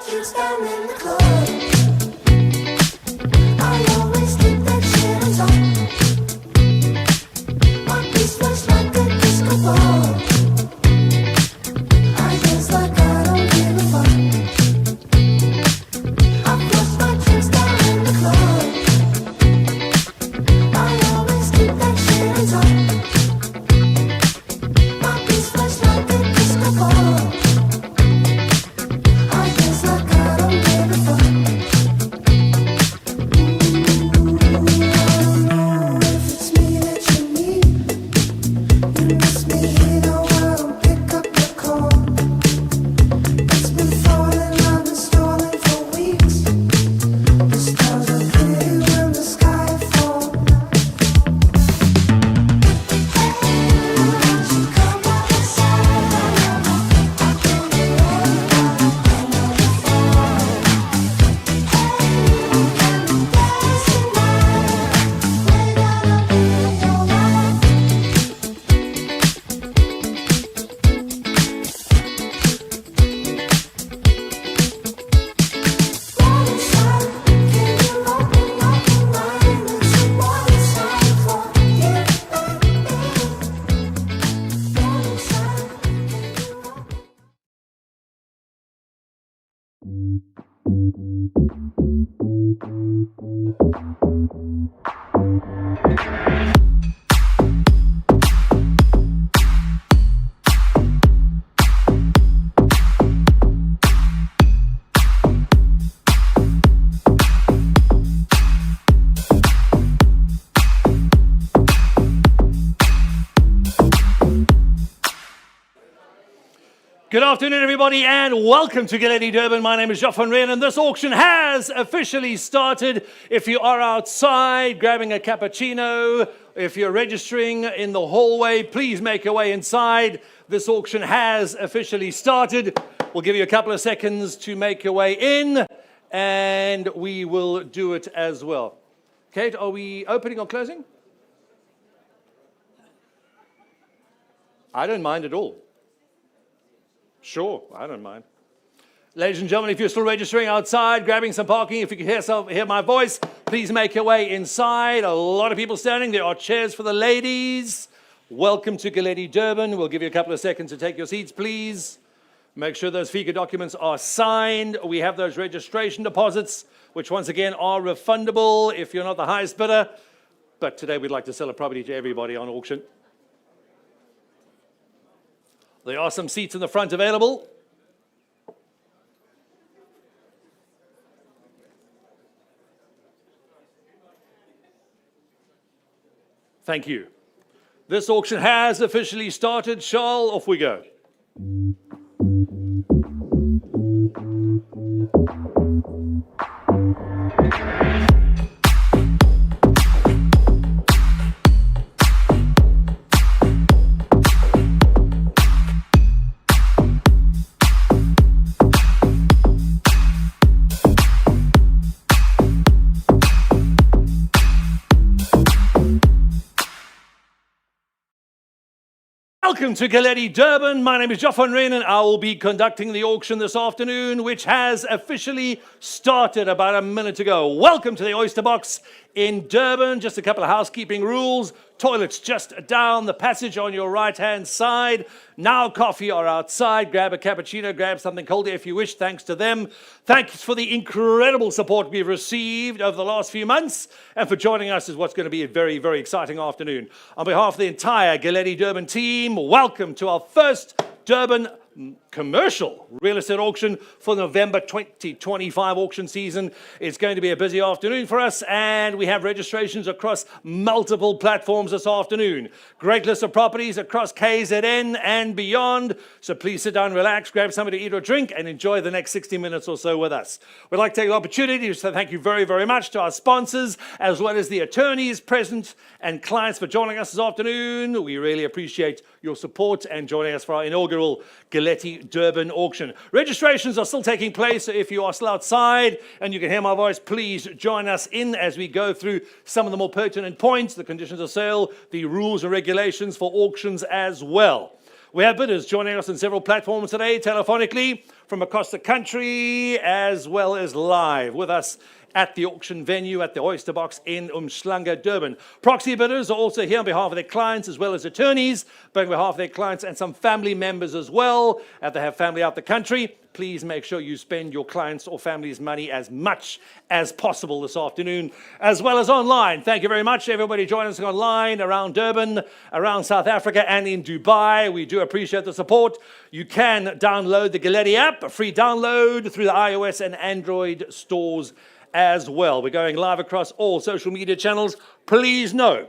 drinks down in the club. I always keep that shit on top. My piece was like a disco ball. I dance like I don't give a fuck. I flush my drinks down in the club. I always keep that shit on top. My piece was like a disco ball. I dance like I don't give a fuck. If it's me that you need, you miss me here, now I don't pick up your call. It's been falling, I've been stalling for weeks. The stars are pretty when the sky falls. She come by my side, I can Good afternoon, everybody, and welcome to Galetti, Durban. My name is Joff van Rijn, and this auction has officially started. If you are outside grabbing a cappuccino, if you're registering in the hallway, please make your way inside. This auction has officially started. We'll give you a couple of seconds to make your way in, and we will do it as well. Kate, are we opening or closing? I don't mind at all. Sure, I don't mind. Ladies and gentlemen, if you're still registering outside, grabbing some parking, if you can hear my voice, please make your way inside. A lot of people standing. There are chairs for the ladies. Welcome to Galetti, Durban. We'll give you a couple of seconds to take your seats, please. Make sure those FICA documents are signed. We have those registration deposits, which once again are refundable if you're not the highest bidder. But today we'd like to sell a property to everybody on auction. There are some seats in the front available. Thank you. This auction has officially started. Charles, off we go. Welcome to Galetti, Durban. My name is Joff van Rijn, and I will be conducting the auction this afternoon, which has officially started about a minute ago. Welcome to the Oyster Box in Durban. Just a couple of housekeeping rules. Toilets just down the passage on your right-hand side. Now coffee are outside. Grab a cappuccino, grab something colder if you wish, thanks to them. Thanks for the incredible support we've received over the last few months and for joining us is what's going to be a very, very exciting afternoon. On behalf of the entire Galetti Durban team, welcome to our first Durban commercial real estate auction for November 2025 auction season. It's going to be a busy afternoon for us, and we have registrations across multiple platforms this afternoon. Great list of properties across KZN and beyond. So please sit down, relax, grab something to eat or drink, and enjoy the next 60 minutes or so with us. We'd like to take the opportunity to say thank you very, very much to our sponsors, as well as the attorneys present and clients for joining us this afternoon. We really appreciate your support and joining us for our inaugural Galetti Durban auction. Registrations are still taking place, so if you are still outside and you can hear my voice, please join us in as we go through some of the more pertinent points, the conditions of sale, the rules and regulations for auctions as well. We have bidders joining us on several platforms today, telephonically, from across the country, as well as live with us at the auction venue at the Oyster Box in Umhlanga, Durban. Proxy bidders are also here on behalf of their clients as well as attorneys, but on behalf of their clients and some family members as well. If they have family out the country, please make sure you spend your clients' or family's money as much as possible this afternoon, as well as online. Thank you very much, everybody joining us online around Durban, around South Africa, and in Dubai. We do appreciate the support. You can download the Galetti app, a free download through the iOS and Android stores as well. We're going live across all social media channels. Please know,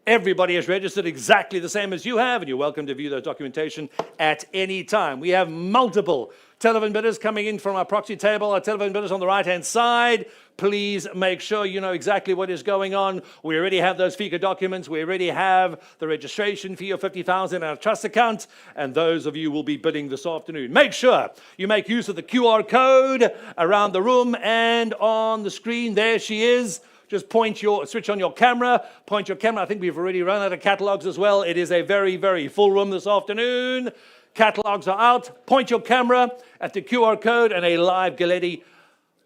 everybody is registered exactly the same as you have, and you're welcome to view those documentation at any time. We have multiple telephone bidders coming in from our proxy table. Our telephone bidders on the right-hand side. Please make sure you know exactly what is going on. We already have those FICA documents. We already have the registration fee of 50,000 in our trust account, and those of you will be bidding this afternoon. Make sure you make use of the QR code around the room and on the screen. There she is. Just switch on your camera, point your camera. I think we've already run out of catalogs as well. It is a very, very full room this afternoon. Catalogs are out. Point your camera at the QR code and a live Galetti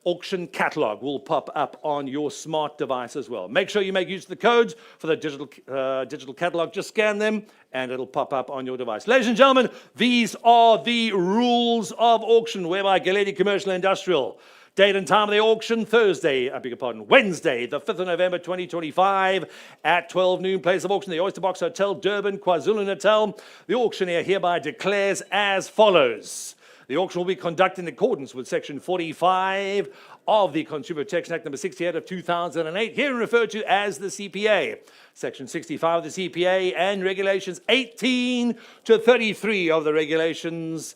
auction catalog will pop up on your smart device as well. Make sure you make use of the codes for the digital catalog. Just scan them and it'll pop up on your device. Ladies and gentlemen, these are the rules of auction whereby Galetti Commercial Industrial. Date and time of the auction, Wednesday, the 5th of November 2025 at 12 noon. Place of auction, the Oyster Box Hotel, Durban, KwaZulu-Natal. The auctioneer hereby declares as follows. The auction will be conducted in accordance with Section 45 of the Consumer Protection Act number 68 of 2008, here referred to as the CPA. Section 65 of the CPA and Regulations 18 to 33 of the regulations.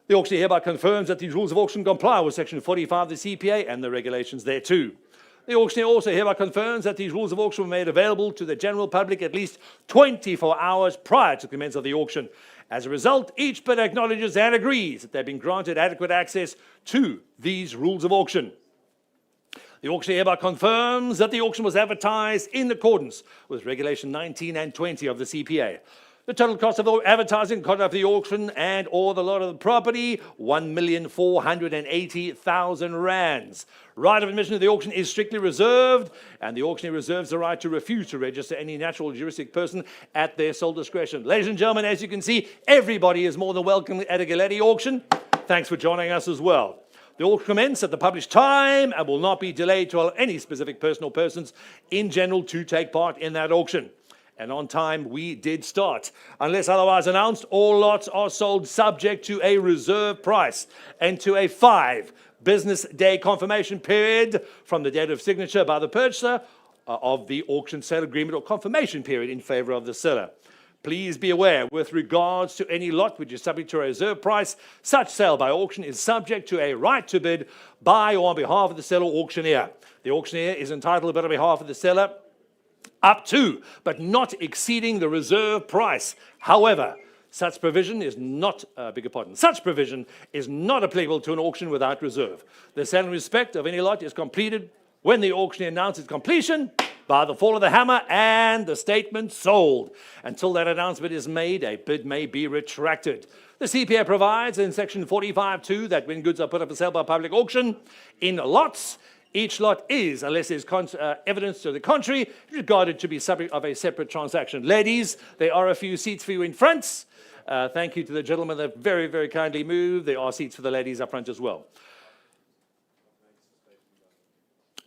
The auctioneer hereby confirms that these rules of auction comply with Section 45 of the CPA and the regulations thereto. The auctioneer also hereby confirms that these rules of auction were made available to the general public at least 24 hours prior to the commencement of the auction. As a result, each bidder acknowledges and agrees that they've been granted adequate access to these rules of auction. The auctioneer hereby confirms that the auction was advertised in accordance with Regulation 19 and 20 of the CPA. The total cost of the advertising, conduct of the auction, and or the lot of the property, 1,480,000 rands. Right of admission to the auction is strictly reserved, and the auctioneer reserves the right to refuse to register any natural or juristic person at their sole discretion. Ladies and gentlemen, as you can see, everybody is more than welcome at a Galetti auction. Thanks for joining us as well. The auction commences at the published time and will not be delayed to allow any specific person or persons in general to take part in that auction. And on time, we did start. Unless otherwise announced, all lots are sold subject to a reserve price and to a 5 business day confirmation period from the date of signature by the purchaser of the auction sale agreement or confirmation period in favor of the seller. Please be aware, with regards to any lot which is subject to a reserve price, such sale by auction is subject to a right to bid by or on behalf of the seller or auctioneer. The auctioneer is entitled to bid on behalf of the seller up to, but not exceeding the reserve price. However, such provision is not applicable to an auction without reserve. The sale in respect of any lot is completed when the auctioneer announces completion by the fall of the hammer and the statement sold. Until that announcement is made, a bid may be retracted. The CPA provides in Section 45(2) that when goods are put up for sale by public auction in lots, each lot is, unless there's evidence to the contrary, regarded to be subject of a separate transaction. Ladies, there are a few seats for you in front. Thank you to the gentlemen that very, very kindly moved. There are seats for the ladies up front as well.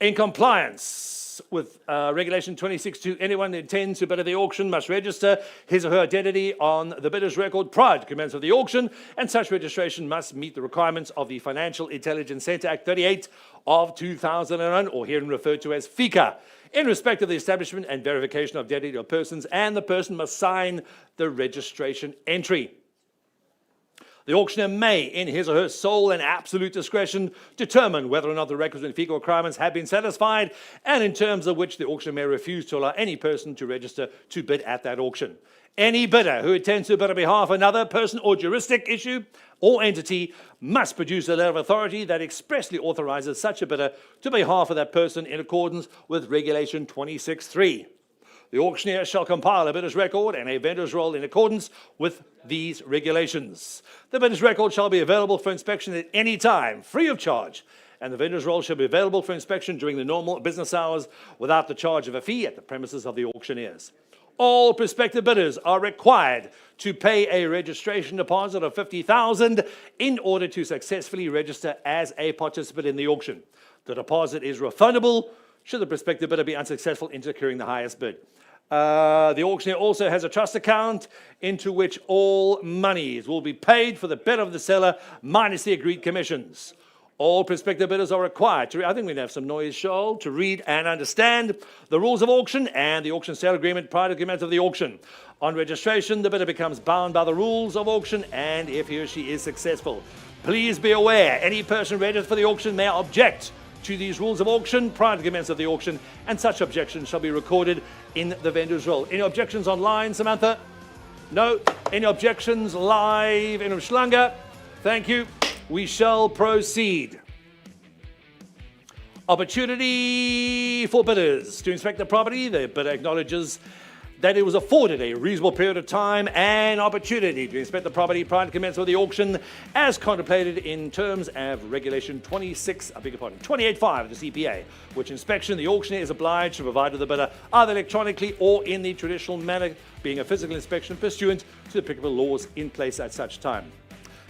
In compliance with Regulation 26(2), anyone that intends to bid at the auction must register his or her identity on the bidder's record prior to commencement of the auction, and such registration must meet the requirements of the Financial Intelligence Centre Act 38 of 2001, or herein referred to as FICA, in respect of the establishment and verification of identity of persons, and the person must sign the registration entry. The auctioneer may, in his or her sole and absolute discretion, determine whether or not the requisite FICA requirements have been satisfied, and in terms of which the auctioneer may refuse to allow any person to register to bid at that auction. Any bidder who intends to bid on behalf of another person or juristic issue or entity must produce a letter of authority that expressly authorizes such a bidder to behalf of that person in accordance with Regulation 26(3). The auctioneer shall compile a bidder's record and a vendor's roll in accordance with these regulations. The bidder's record shall be available for inspection at any time, free of charge, and the vendor's roll shall be available for inspection during the normal business hours without the charge of a fee at the premises of the auctioneers. All prospective bidders are required to pay a registration deposit of $50,000 in order to successfully register as a participant in the auction. The deposit is refundable should the prospective bidder be unsuccessful in securing the highest bid. The auctioneer also has a trust account into which all monies will be paid for the bid of the seller minus the agreed commissions. All prospective bidders are required to, I think we have some noise, Charles, to read and understand the rules of auction and the auction sale agreement prior to the commencement of the auction. On registration, the bidder becomes bound by the rules of auction, and if he or she is successful. Please be aware, any person registered for the auction may object to these rules of auction prior to the commencement of the auction, and such objections shall be recorded in the vendor's roll. Any objections online, Samantha? No. Any objections live in Umhlanga? Thank you. We shall proceed. Opportunity for bidders to inspect the property. The bidder acknowledges that it was afforded a reasonable period of time and opportunity to inspect the property prior to commencement of the auction as contemplated in terms of Regulation 28.5 of the CPA, which inspection the auctioneer is obliged to provide to the bidder either electronically or in the traditional manner, being a physical inspection pursuant to the applicable laws in place at such time.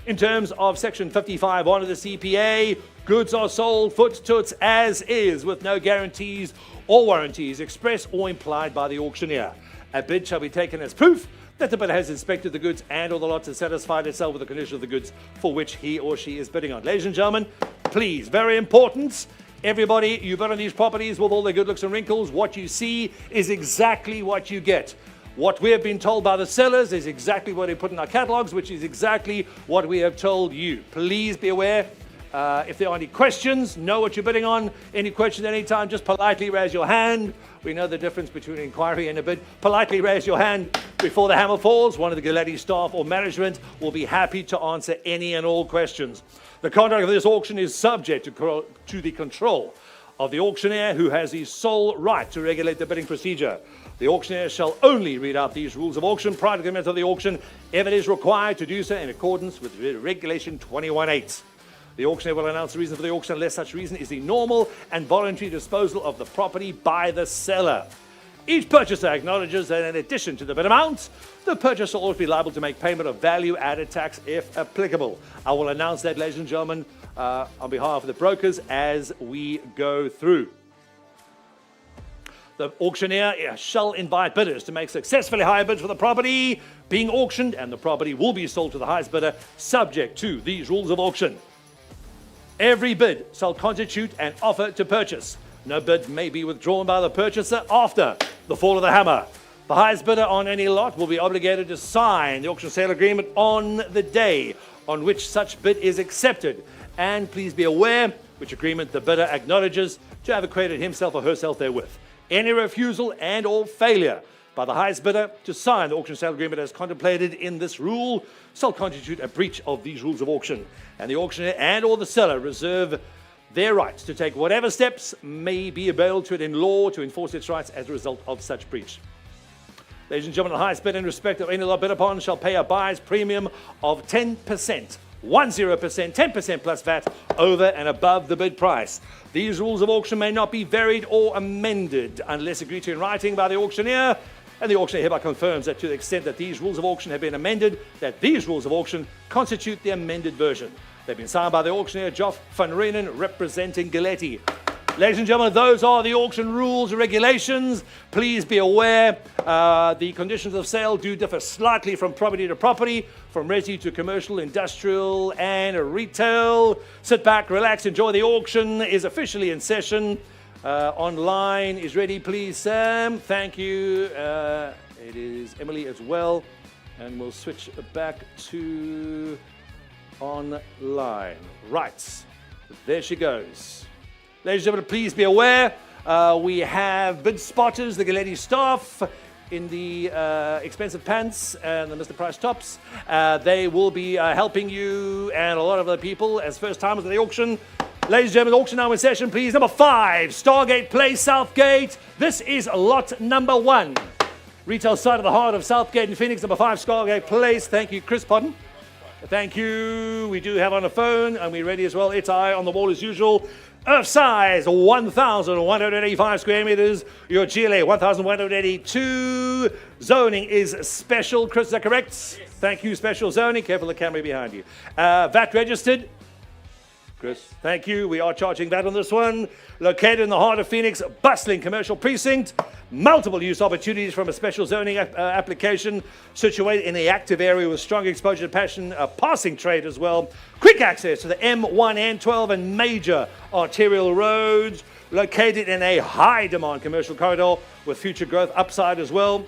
In terms of Section 55(1) of the CPA, goods are sold foot toots as is with no guarantees or warranties expressed or implied by the auctioneer. A bid shall be taken as proof that the bidder has inspected the goods and or the lots and satisfied itself with the condition of the goods for which he or she is bidding on. Ladies and gentlemen, please, very important, everybody, you bid on these properties with all their good looks and wrinkles. What you see is exactly what you get. What we have been told by the sellers is exactly what they put in our catalogs, which is exactly what we have told you. Please be aware. If there are any questions, know what you're bidding on. Any questions at any time, just politely raise your hand. We know the difference between an inquiry and a bid. Politely raise your hand before the hammer falls. One of the Galetti staff or management will be happy to answer any and all questions. The conduct of this auction is subject to the control of the auctioneer, who has the sole right to regulate the bidding procedure. The auctioneer shall only read out these rules of auction prior to the commencement of the auction if it is required to do so in accordance with Regulation 21.8. The auctioneer will announce the reason for the auction unless such reason is the normal and voluntary disposal of the property by the seller. Each purchaser acknowledges that in addition to the bid amount, the purchaser will also be liable to make payment of value-added tax if applicable. I will announce that, ladies and gentlemen, on behalf of the brokers as we go through. The auctioneer shall invite bidders to make successfully higher bids for the property being auctioned, and the property will be sold to the highest bidder subject to these rules of auction. Every bid shall constitute an offer to purchase. No bid may be withdrawn by the purchaser after the fall of the hammer. The highest bidder on any lot will be obligated to sign the auction sale agreement on the day on which such bid is accepted. And please be aware which agreement the bidder acknowledges to have acquainted himself or herself therewith. Any refusal and or failure by the highest bidder to sign the auction sale agreement as contemplated in this rule shall constitute a breach of these rules of auction, and the auctioneer and or the seller reserve their rights to take whatever steps may be available to it in law to enforce its rights as a result of such breach. Ladies and gentlemen, the highest bidder in respect of any lot bid upon shall pay a buyer's premium of 10%, 10% plus VAT over and above the bid price. These rules of auction may not be varied or amended unless agreed to in writing by the auctioneer, and the auctioneer hereby confirms that to the extent that these rules of auction have been amended, that these rules of auction constitute the amended version. They've been signed by the auctioneer, Joff van Reenen, representing Galetti. Ladies and gentlemen, those are the auction rules and regulations. Please be aware the conditions of sale do differ slightly from property to property, from resi to commercial, industrial, and retail. Sit back, relax, enjoy. The auction is officially in session. Online is ready, please, Sam. Thank you. It is Emily as well. And we'll switch back to online. Right. There she goes. Ladies and gentlemen, please be aware, we have bid spotters, the Galetti staff, in the expensive pants and the Mr. Price tops. They will be helping you and a lot of other people as first timers at the auction. Ladies and gentlemen, auction now in session, please. Number 5, Stargate Place, Southgate. This is lot number 1. Retail site of the heart of Southgate in Phoenix, number 5, Stargate Place. Thank you, Chris Podden. Thank you. We do have on the phone, and we're ready as well. It's I on the wall as usual. Earth size, 1,185 square meters. Your GLA, 1,182. Zoning is special. Chris, is that correct? Yes. Thank you, special zoning. Careful, the camera behind you. VAT registered. Chris, thank you. We are charging VAT on this one. Located in the heart of Phoenix, bustling commercial precinct. Multiple use opportunities from a special zoning application. Situated in the active area with strong exposure to passion, passing trade as well. Quick access to the M1, N12 and major arterial roads. Located in a high demand commercial corridor with future growth upside as well.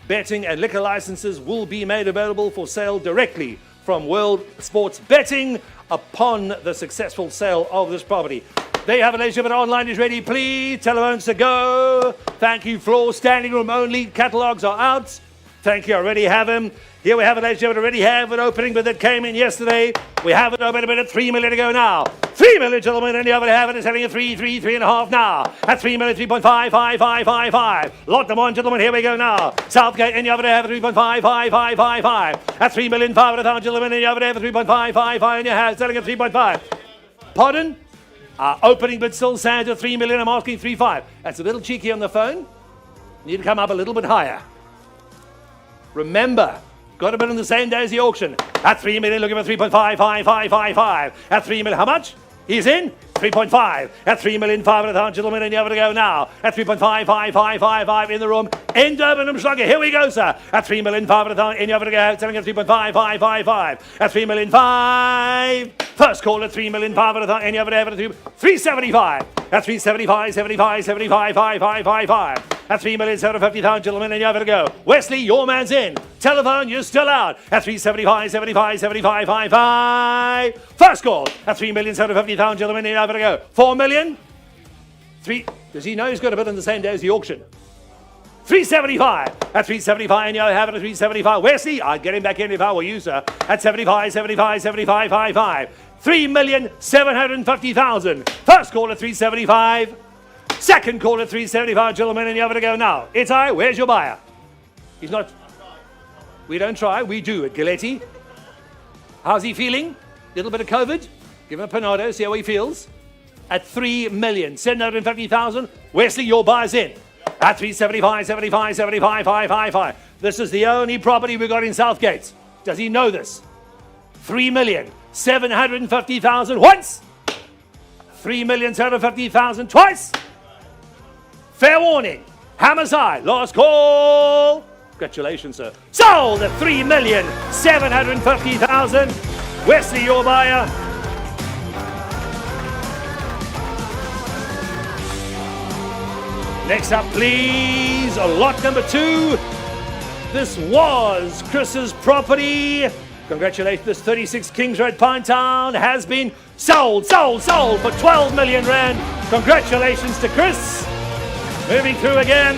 Betting and liquor licenses will be made available for sale directly from World Sports Betting upon the successful sale of this property. There you have it, ladies and gentlemen. Online is ready, please. Telephones to go. Thank you, floor, standing room only. Catalogues are out. Thank you, I already have them. Here we have it, ladies and gentlemen. Already have an opening, but that came in yesterday. We have it open a minute, 3 million to go now. 3 million, gentlemen, and the other have it is selling at 3.5 now. At 3 million, 3.5. Lot number 1, gentlemen, here we go now. Southgate, and the other have it 3.5. At 3 million, 500,000, gentlemen, and the other have it 3.5, and you have selling at 3.5. Pardon? Opening bid still stands at 3 million. I'm asking 3.5. That's a little cheeky on the phone. Need to come up a little bit higher. Remember, got a bid on the same day as the auction. At 3 million, looking for 3.5. At 3 million, how much? He's in 3.5. At 3 million, 500,000, gentlemen, and you have to go now. At 3.5 in the room. In Durban, I'm struggling. Here we go, sir. At 3 million, 500,000, and you have to go. Selling at 3.5. At 3 million, 5. First call at 3 million, 500,000, and you have to have it at 375. At 375, 5. At 3 million, 750,000, gentlemen, and you have to go. Wesley, your man's in. Telephone, you're still out. At 375, 5. First call at 3 million, 750,000, gentlemen, and you have to go. 4 million. 3. Does he know he's got a bid on the same day as the auction? 375. At 375, and you have it at 375. Wesley, I'd get him back in if I were you, sir. At 75, 5. 3,750,000. First call at 375. Second call at 375, gentlemen, and you have to go now. It's I. Where's your buyer? He's not. We don't try. We do at Galetti. How's he feeling? Little bit of COVID? Give him a Panado, see how he feels. At 3,750,000. Wesley, your buyer's in. At 375, 5. This is the only property we got in Southgate. Does he know this? 3,750,000 once. 3,750,000 twice. Fair warning. Hammer's high. Last call. Congratulations, sir. Sold at 3,750,000. Wesley, your buyer. Next up, please, lot number 2. This was Chris's property. Congratulations, this 36 Kings Road, Pinetown has been sold for 12 million rand. Congratulations to Chris. Moving through again.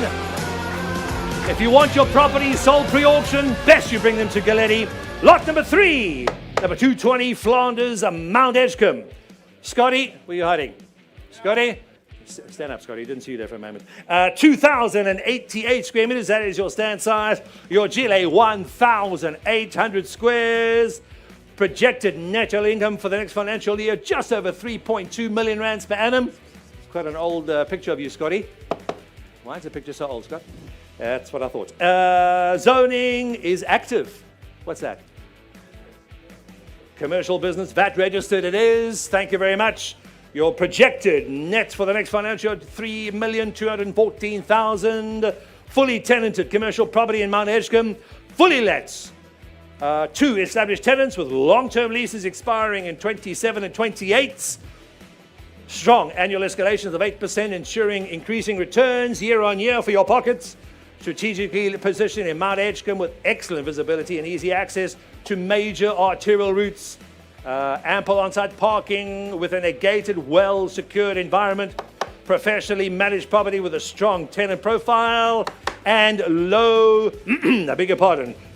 If you want your properties sold pre-auction, best you bring them to Galetti. Lot number 3, number 220 Flanders, Mount Edgecombe. Scotty, where are you hiding? Scotty? Stand up, Scotty. Didn't see you there for a moment. 2,088 square meters. That is your stand size. Your GLA, 1,800 squares. Projected net income for the next financial year, just over 3.2 million rands per annum. It's quite an old picture of you, Scotty. Why is the picture so old, Scott? That's what I thought. Zoning is active. What's that? Commercial business, VAT registered it is. Thank you very much. Your projected net for the next financial year, 3,214,000. Fully tenanted commercial property in Mount Edgecombe. Fully let. 2 established tenants with long-term leases expiring in 27 and 28. Strong annual escalations of 8%, ensuring increasing returns year on year for your pockets. Strategically positioned in Mount Edgecombe with excellent visibility and easy access to major arterial routes. Ample on-site parking within a gated, well-secured environment. Professionally managed property with a strong tenant profile and low,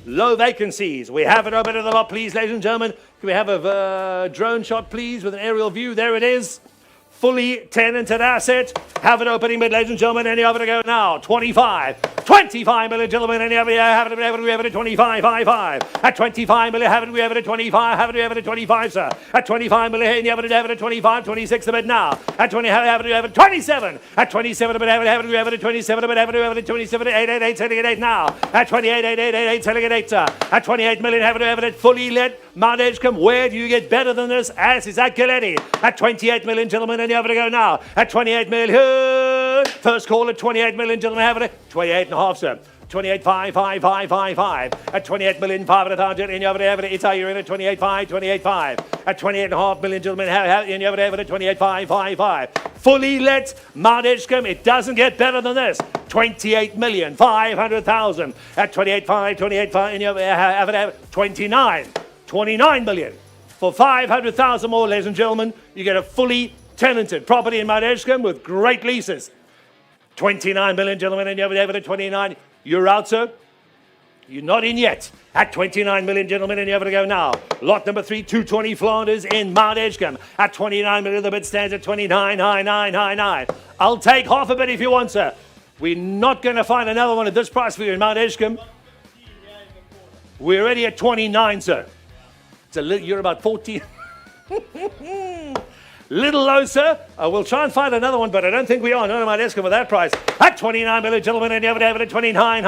low vacancies. We have it open to the lot, please, ladies and gentlemen. Can we have a drone shot, please, with an aerial view? There it is. fully tenanted asset. Have it opening bid, ladies and gentlemen. Any over to go now? 25 million, gentlemen. Any over have it at 25, 5. At 25 million, have it at 25, have it at 25, sir. At 25 million, any over at 25, 26 the bid now. At 20, have it at 27. At 27, but have it at 27, but have it at 27, 8, selling at 8 now. At 28, 8, selling at 8, sir. At 28 million, have it at fully let. Mount Edgecombe, where do you get better than this? As is at Galetti. At 28 million, gentlemen, any over to go now. At 28 million, first call at 28 million, gentlemen, have it. 28 and a half, sir. 28, 5. At 28 million, 500,000, any over to have it. It's how you're in at 28, 5. At 28 and a half million, gentlemen, any over to have it at 28, 5. Fully let Mount Edgecombe. It doesn't get better than this. 28 million, 500,000. At 28, 5, any over have it. 29 million. For 500,000 more, ladies and gentlemen, you get a fully tenanted property in Mount Edgecombe with great leases. 29 million, gentlemen, and you have it at 29. You're out, sir. You're not in yet. At 29 million, gentlemen, and you have to go now. Lot number 3, 220 Flanders in Mount Edgecombe. At 29 million, the bid stands at 29. I'll take half a bit if you want, sir. We're not going to find another one at this price for you in Mount Edgecombe. We're already at 29, sir. You're about 14. Little low, sir. We'll try and find another one, but I don't think we are. No, Mount Edgecombe with that price. At 29 million, gentlemen, and you have it at 29.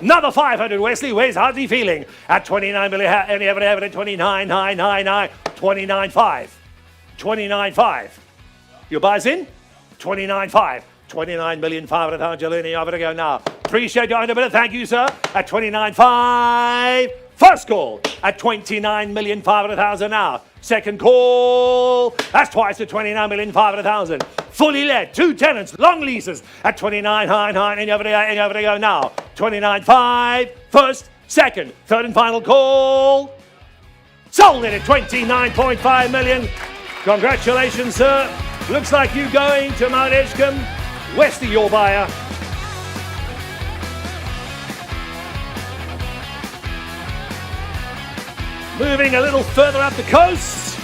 Another 500, Wesley. How's he feeling? At 29 million, and you have it at 29. 29.5. Your buy's in? 29.5. 29 million, 500,000, gentlemen, and you have to go now. Appreciate your bit. Thank you, sir. At 29.5. First call at 29 million, 500,000 now. Second call, that's twice at 29 million, 500,000. Fully let, 2 tenants, long leases at 29, and you have to go now. 29.5, first, second, third and final call. Sold it at 29.5 million. Congratulations, sir. Looks like you going to Mount Edgecombe. Westy, your buyer. Moving a little further up the coast.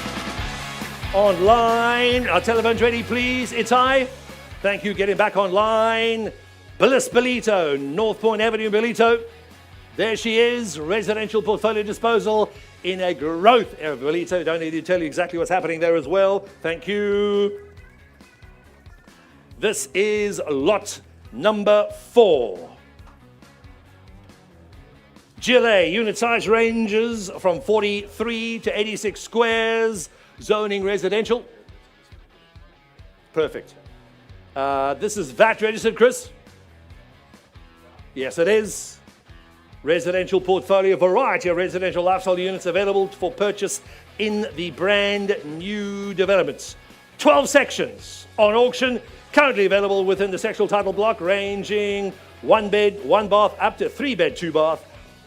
Online. Our telephone's ready, please. It's I. Thank you. Getting back online. Bliss Belito, North Point Avenue, Belito. There she is. Residential portfolio disposal in a growth area. Belito, don't need to tell you exactly what's happening there as well. Thank you. This is lot number 4. GLA, unit size ranges from 43 to 86 squares, zoning residential. Perfect. This is VAT registered, Chris? Yes, it is. Residential portfolio, variety of residential lifestyle units available for purchase in the brand new developments. 12 sections on auction, currently available within the sectional title block, ranging 1 bed, 1 bath, up to 3 bed, 2 bath.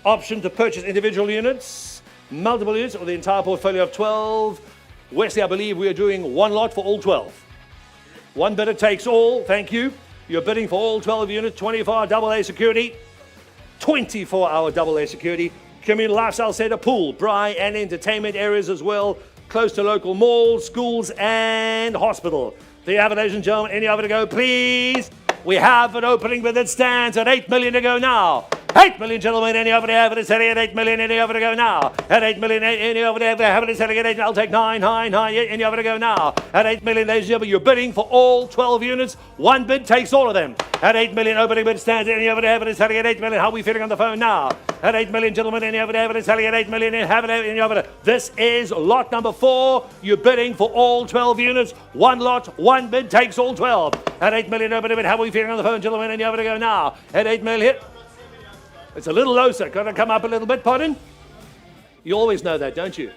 Option to purchase individual units, multiple units, or the entire portfolio of 12. Wesley, I believe we are doing 1 lot for all 12. One bidder takes all, thank you. You're bidding for all 12 units, 24-hour AA security. 24-hour AA security. Community lifestyle centre, pool, braai and entertainment areas as well. Close to local malls, schools and hospital. There you have it, ladies and gentlemen. Any other to go, please? We have an opening bid that stands at 8 million to go now. 8 million, gentlemen, any over there, but it's selling at 8 million, any over to go now. At 8 million, any over there, have it selling at 8, I'll take 9, any over to go now. At 8 million, ladies and gentlemen, you're bidding for all 12 units. One bid takes all of them. At 8 million, opening bid stands, any over there, but it's selling at 8 million. How are we feeling on the phone now? At 8 million, gentlemen, any over there, but it's selling at 8 million, have it, any over there. This is lot number 4. You're bidding for all 12 units. One lot, one bid takes all 12. At 8 million, opening bid, how are we feeling on the phone, gentlemen, any over to go now? At 8 million, hit. It's a little low, sir. Got to come up a little bit, pardon? You always know that, don't you?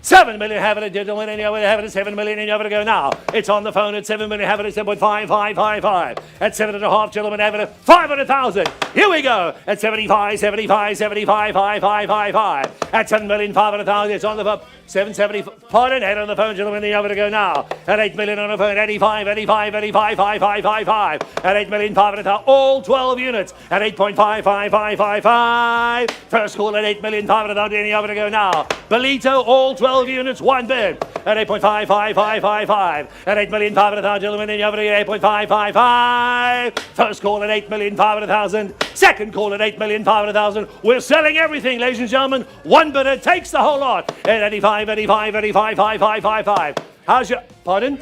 7 million, have it, gentlemen, and you have it at 7 million, and you have to go now. It's on the phone at 7 million, have it at 7.5555. At 7.5, gentlemen, have it at 500,000. Here we go. At 75, 555. At 7 million, 500,000. It's on the phone. 770, pardon, head on the phone, gentlemen, and you have to go now. At 8 million on the phone, 85, 555. At 8 million, 500,000. All 12 units at 8.55555. First call at 8 million, 500,000, and you have to go now. Belito, all 12 12 units, one bid at 8.55555. At 8,500,000, gentlemen, in over at 8.555. First call at 8,500,000. Second call at 8,500,000. We're selling everything, ladies and gentlemen. One bidder takes the whole lot at 85, 85, 85, 5555. How's your, pardon?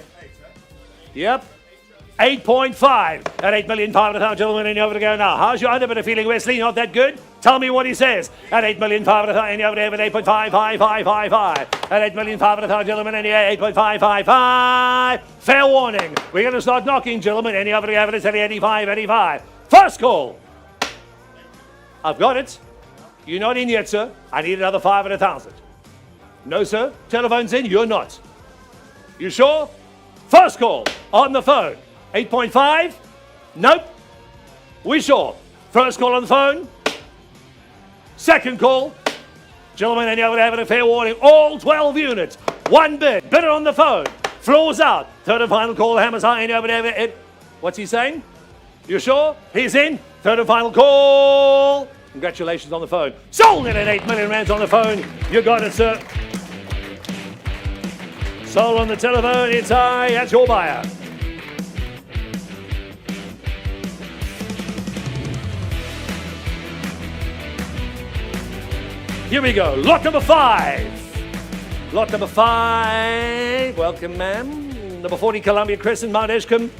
Yep. 8.5 at 8,500,000, gentlemen, and you're over to go now. How's your other bit of feeling, Wesley? Not that good? Tell me what he says. At 8,500,000, and you're over there at 8.55555. At 8,500,000, gentlemen, and you're 8.555. Fair warning. We're going to start knocking, gentlemen, and you're over there at 85, 85. First call. I've got it. You're not in yet, sir. I need another 500,000. No, sir. Telephone's in. You're not. You sure? First call on the phone. 8.5? Nope. We sure? First call on the phone. Second call. Gentlemen, and you would have a fair warning. All 12 units. One bid. Bidder on the phone. Floors out. Third and final call. Hammers high. And you would have it. What's he saying? You sure? He's in. Third and final call. Congratulations on the phone. Sold it at 8 million rands on the phone. You got it, sir. Sold on the telephone. It's high. That's your buyer. Here we go. Lot number 5. Lot number 5. Welcome, ma'am. Number 40, Columbia Crescent, Mount Edgecombe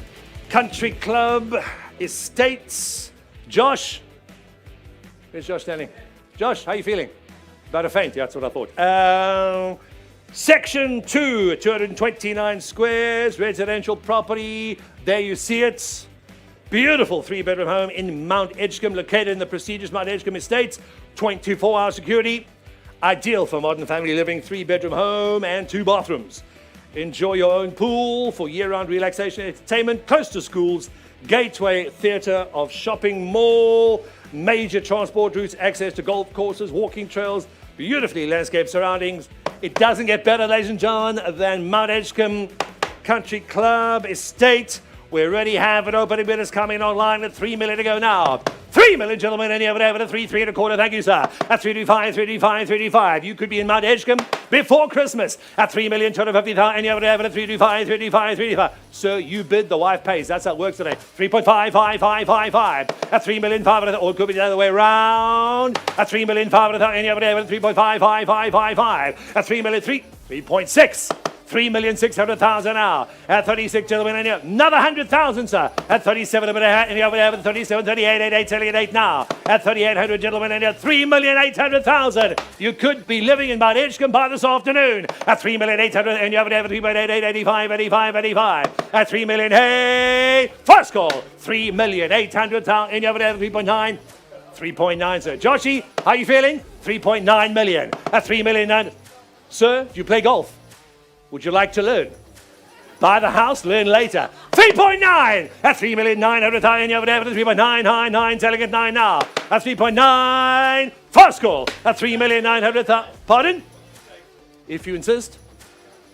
Country Club Estates. Josh. Where's Josh standing? Josh, how are you feeling? About a faint. Yeah, that's what I thought. Section 2, 229 squares, residential property. There you see it. Beautiful 3-bedroom home in Mount Edgecombe, located in the prestigious Mount Edgecombe Estates. 24-hour security. Ideal for modern family living. 3-bedroom home and 2 bathrooms. Enjoy your own pool for year-round relaxation and entertainment. Close to schools. Gateway theatre of shopping mall. Major transport routes. Access to golf courses, walking trails. Beautifully landscaped surroundings. It doesn't get better, ladies and gentlemen, than Mount Edgecombe Country Club Estate. We already have it. Opening bidders coming online at 3 million to go now. 3 million, gentlemen, and you have it over to 3, 3 and a quarter. Thank you, sir. At 325, 325, 325. You could be in Mount Edgecombe before Christmas. At 3 million, 250,000, and you have it over to 325, 325, 325. Sir, you bid, the wife pays. That's how it works today. 3.55555. At 3 million, 500,000, or it could be the other way around. At 3 million, 500,000, and you have it over to 3.55555. At 3 million, 3.6. 3,600,000 now. At 36, gentlemen, and another 100,000, sir. At 37, and you have 37, 38, 88, selling at 8 now. At 3,800, gentlemen, and 3,800,000. You could be living in Mount Edgecombe by this afternoon. At 3,800,000, and you have 3.88, 85, 85, 85. At 3 million, hey, first call. 3,800,000, and you have 3.9. 3.9, sir. Joshy, how are you feeling? 3.9 million. At 3 million, sir, do you play golf? Would you like to learn? Buy the house, learn later. 3.9 at 3,900,000. You have it at 3.999, selling at 9 now. At 3.9, first call at 3,900,000. Pardon? If you insist.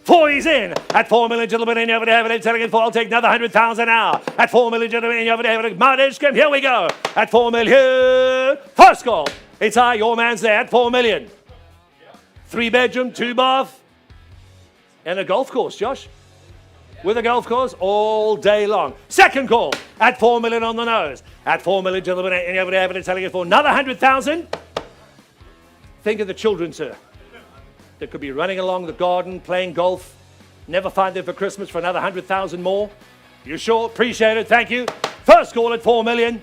4 is in at 4 million, gentlemen, and you have it, selling it 4. I'll take another 100,000 now. At 4 million, gentlemen, and you have it, Mount Edgecombe. Here we go. At 4 million, first call. It's high, your man's there at 4 million. 3-bedroom, 2-bath. And a golf course, Josh. With a golf course all day long. Second call at 4 million on the nose. At 4 million, gentlemen, and you have it, selling it for another 100,000. Think of the children, sir. They could be running along the garden, playing golf. Never find them for Christmas for another 100,000 more. You sure? Appreciate it. Thank you. First call at 4 million.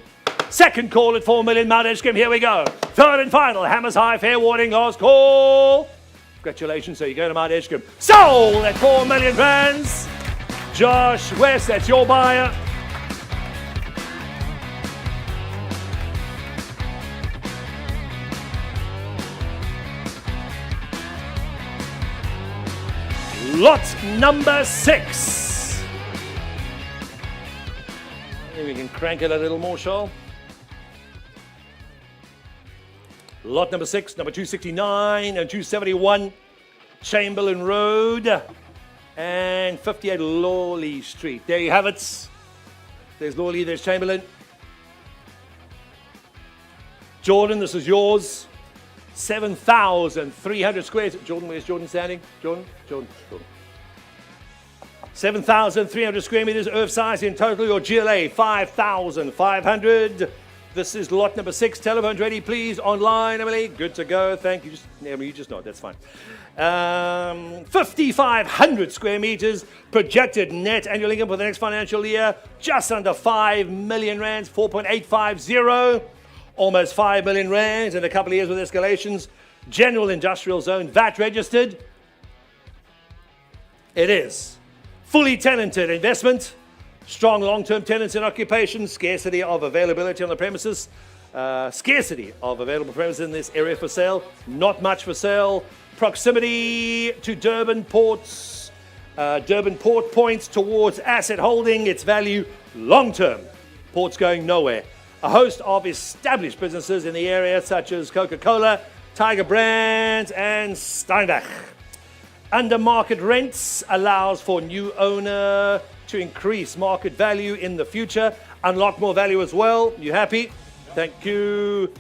Second call at 4 million, Mount Edgecombe. Here we go. Third and final. Hammers high. Fair warning. Last call. Congratulations, sir. You go to Mount Edgecombe. Sold at 4 million rands. Josh West, that's your buyer. Lot number 6. Maybe we can crank it a little more, Charles. Lot number 6, number 269 and 271 Chamberlain Road and 58 Lawley Street. There you have it. There's Lawley, there's Chamberlain. Jordan, this is yours. 7,300 squares. Jordan, where's Jordan standing? Jordan. 7,300 square meters earth size in total. Your GLA, 5,500. This is lot number 6. Telephones ready, please. Online, Emily. Good to go. Thank you. Emily, you just nod. That's fine. 5,500 square meters projected net annual income for the next financial year. Just under 5 million rands, 4.850. Almost 5 million rands in a couple of years with escalations. General industrial zone, VAT registered. It is. Fully tenanted investment. Strong long-term tenants in occupation, scarcity of availability on the premises, scarcity of available premises in this area for sale, not much for sale. Proximity to Durban ports, Durban port points towards asset holding, its value long-term. Ports going nowhere. A host of established businesses in the area such as Coca-Cola, Tiger Brands and Steinbach. Under market rents allows for new owner to increase market value in the future, unlock more value as well. You happy? Thank you.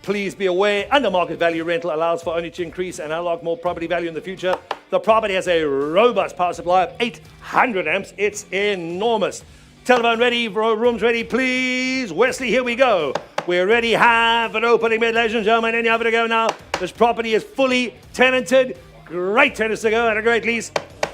Please be aware, under market value rental allows for owner to increase and unlock more property value in the future. The property has a robust power supply of 800 amps. It's enormous. Telephone ready, rooms ready, please. Wesley, here we go. We already have an opening bid, ladies and gentlemen. Any other to go now? This property is fully tenanted. Great tenants to go and a great lease.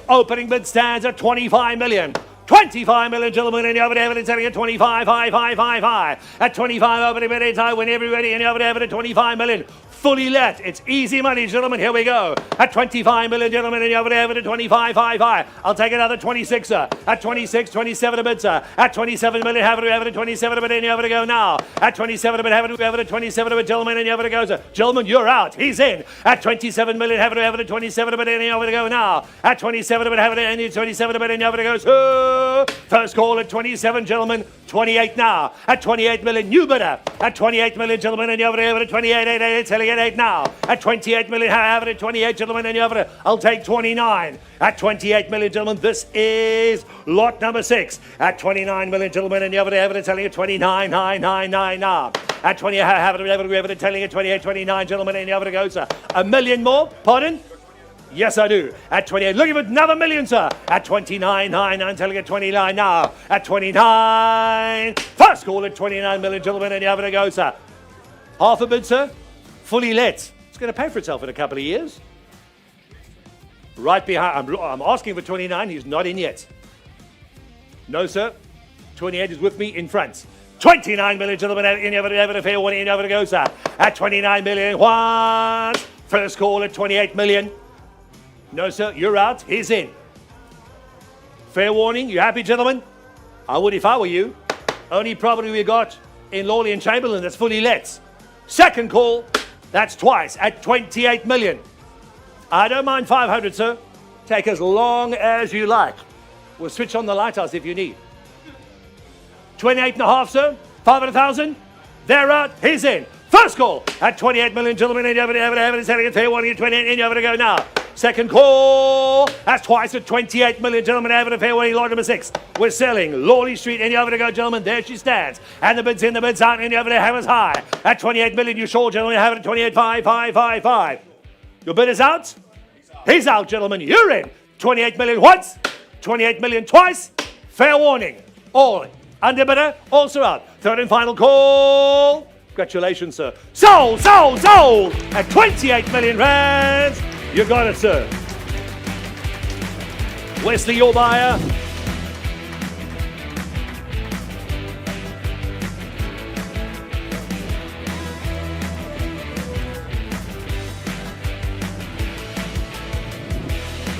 Opening bid stands at 25 million. 25 million, gentlemen, and the other evidence selling at 25, high. At 25, opening bid is high when everybody, and the other evidence 25 million. Fully let. It's easy money, gentlemen. Here we go. At 25 million, gentlemen, and the other evidence 25, high. I'll take another 26, sir. At 26, 27 a bid, sir. At 27 million, have it, evidence 27 a bid, and the other to go now. At 27 a bid, have it, evidence 27 a bid, gentlemen, and the other to go, sir. Gentlemen, you're out. He's in. At 27 million, have it, evidence 27 a bid, and the other to go now. At 27 a bid, have it, and 27 a bid, and the other to go, sir. First call at 27, gentlemen. 28 now. At 28 million, new bidder. At 28 million, gentlemen, and the other at 28, selling at 8 now. At 28 million, have it at 28, gentlemen, and the other. I'll take 29. At 28 million, gentlemen, this is lot number 6. At 29 million, gentlemen, and the other have it selling at 29, 999 now. At 20, have it telling at 28, 29, gentlemen, and the other goes, sir. A million more? Pardon? Yes, I do. At 28, looking for another million, sir. At 29, 9, telling at 29 now. At 29, first call at 29 million, gentlemen, and the other goes, sir. Half a bid, sir. Fully let. It's going to pay for itself in a couple of years. Right behind, I'm asking for 29, he's not in yet. No, sir. 28 is with me in front. 29 million, gentlemen, and the other fair one, and the other goes, sir. At 29 million, once. First call at 28 million. No, sir, you're out. He's in. Fair warning. You happy, gentlemen? I would if I were you. Only property we got in Lawley and Chamberlain that's fully let. Second call. That's twice at 28 million. I don't mind 500, sir. Take as long as you like. We'll switch on the lighthouse if you need. 28 and a half, sir. 500,000. They're out. He's in. First call at 28 million, gentlemen. And you have it selling at fair warning at 28, and you have to go now. Second call. That's twice at 28 million, gentlemen. Have it a fair warning, lot number 6. We're selling Lawley Street, and you have to go, gentlemen. There she stands. And the bid's in, the bid's out, and you have to have us high. At 28 million, you sure, gentlemen. Have it at 28, 5. Your bid is out? He's out, gentlemen. You're in. 28 million once. 28 million twice. Fair warning. All under bidder, also out. Third and final call. Congratulations, sir. Sold! At 28 million rands. You got it, sir. Wesley, your buyer.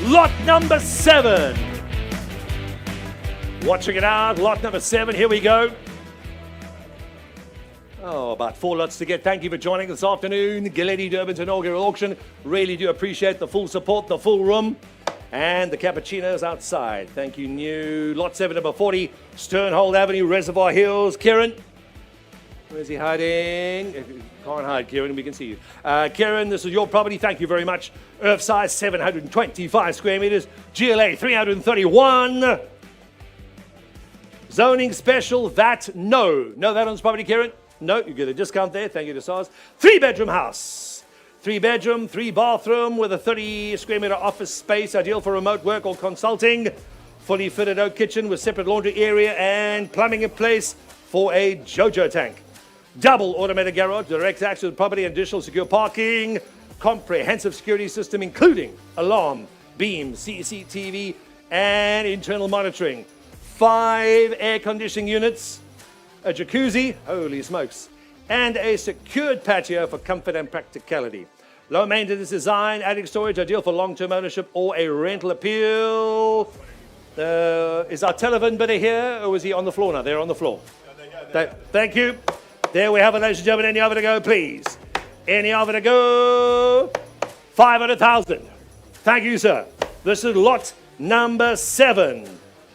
Lot number 7. Watching it out. Lot number 7. Here we go. Oh, about 4 lots to get. Thank you for joining this afternoon. Galetti Durban's inaugural auction. Really do appreciate the full support, the full room, and the cappuccinos outside. Thank you, new. Lot 7, number 40, Sternhold Avenue, Reservoir Hills. Kieran, where's he hiding? Can't hide, Kieran, we can see you. Kieran, this is your property. Thank you very much. Earth size, 725 square meters. GLA, 331. Zoning special, VAT, no. No VAT on this property, Kieran? No, you get a discount there. Thank you to SARS. 3-bedroom house. 3 bedroom, 3 bathroom with a 30 square meter office space, ideal for remote work or consulting. Fully fitted oak kitchen with separate laundry area and plumbing in place for a JoJo tank. Double automated garage, direct access to the property, additional secure parking, comprehensive security system including alarm, beam, CCTV, and internal monitoring. 5 air conditioning units, a jacuzzi, holy smokes, and a secured patio for comfort and practicality. Low maintenance design, attic storage, ideal for long-term ownership or a rental appeal. Is our telephone bidder here, or is he on the floor now? They're on the floor. Thank you. There we have it, ladies and gentlemen. Any other to go, please? Any other to go? 500,000. Thank you, sir. This is lot number 7.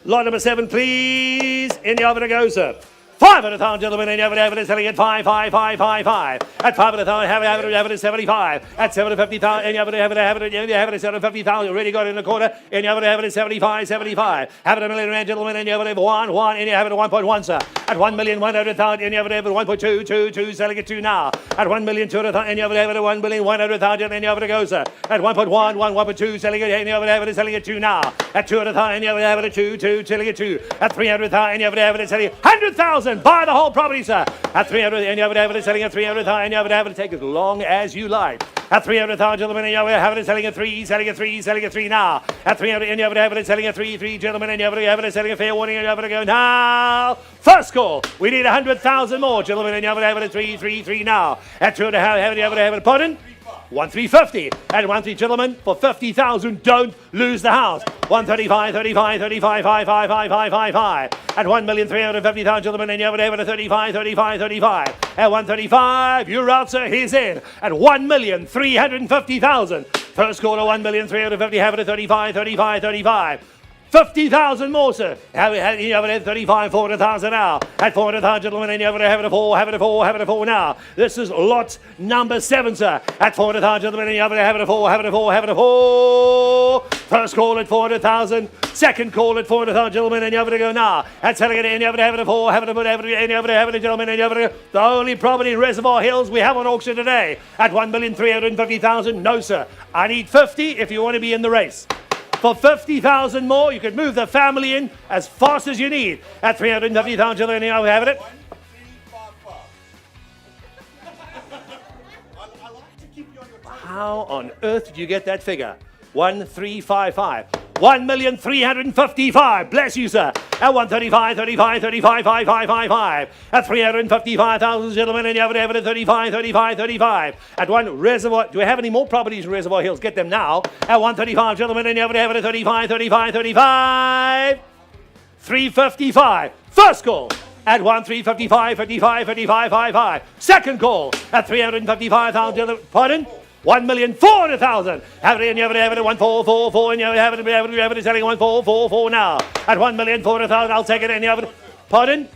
Lot number 7, please. Any other to go, sir? 500,000, gentlemen, and you have it selling at 55555. At 500,000, have it at 75. At 750,000, and you have it at 750,000. Already got it in the corner, and you have it at 75. Have it a million rand, gentlemen, and you have it at 1, and you have it at 1.1, sir. At 1,100,000, and you have it at 1.2, selling it to now. At 1,200,000, and you have it at 1,100,000, and you have it to go, sir. At 1.1, 1.2, selling it, and you have it selling it to now. At 200,000, and you have it at 2, selling it to. At 300,000, and you have it selling 100,000. Buy the whole property, sir. At 300, and you have it selling at 300,000, and you have it take as long as you like. At 300,000, gentlemen, and you have it selling at 3, selling at 3 now. At 300, and you have it selling at 3, gentlemen, and you have it selling a fair warning, and you have it go now. First call. We need 100,000 more, gentlemen, and you have it at 3 now. At 200, have it, pardon? 1,350. At 1,3, gentlemen, for 50,000, don't lose the house. 135, 5. At 1,350,000, gentlemen, and you have it at 35. At 135, you're out, sir. He's in. At 1,350,000. First call at 1,350,000. Have it at 35. 50,000 more, sir. Have it at 35, 400,000 now. At 400,000, gentlemen, and you have it at 4, have it at 4 now. This is lot number 7, sir. At 400,000, gentlemen, and you have it at 4, have it at 4. First call at 400,000. Second call at 400,000, gentlemen, and you have it to go now. At selling it, and you have it at 4, have it, gentlemen, and you have it. The only property in Reservoir Hills we have on auction today at 1,350,000. No, sir. I need 50 if you want to be in the race. For 50,000 more, you could move the family in as fast as you need. At 350,000, gentlemen, and you have it. 1355. How on earth did you get that figure? 1,355. 1,355. Bless you, sir. At 135, 5. At 355,000, gentlemen, and you have it at 35. At 1 Reservoir. Do we have any more properties in Reservoir Hills? Get them now. At 135, gentlemen, and you have it at 35. 355. First call. At 1,355. Second call. At 355,000, pardon? 1,400,000. Have it, and you have it at 1,444, and you have it selling 1,444 now. At 1,400,000, I'll take it, and you have it. Pardon?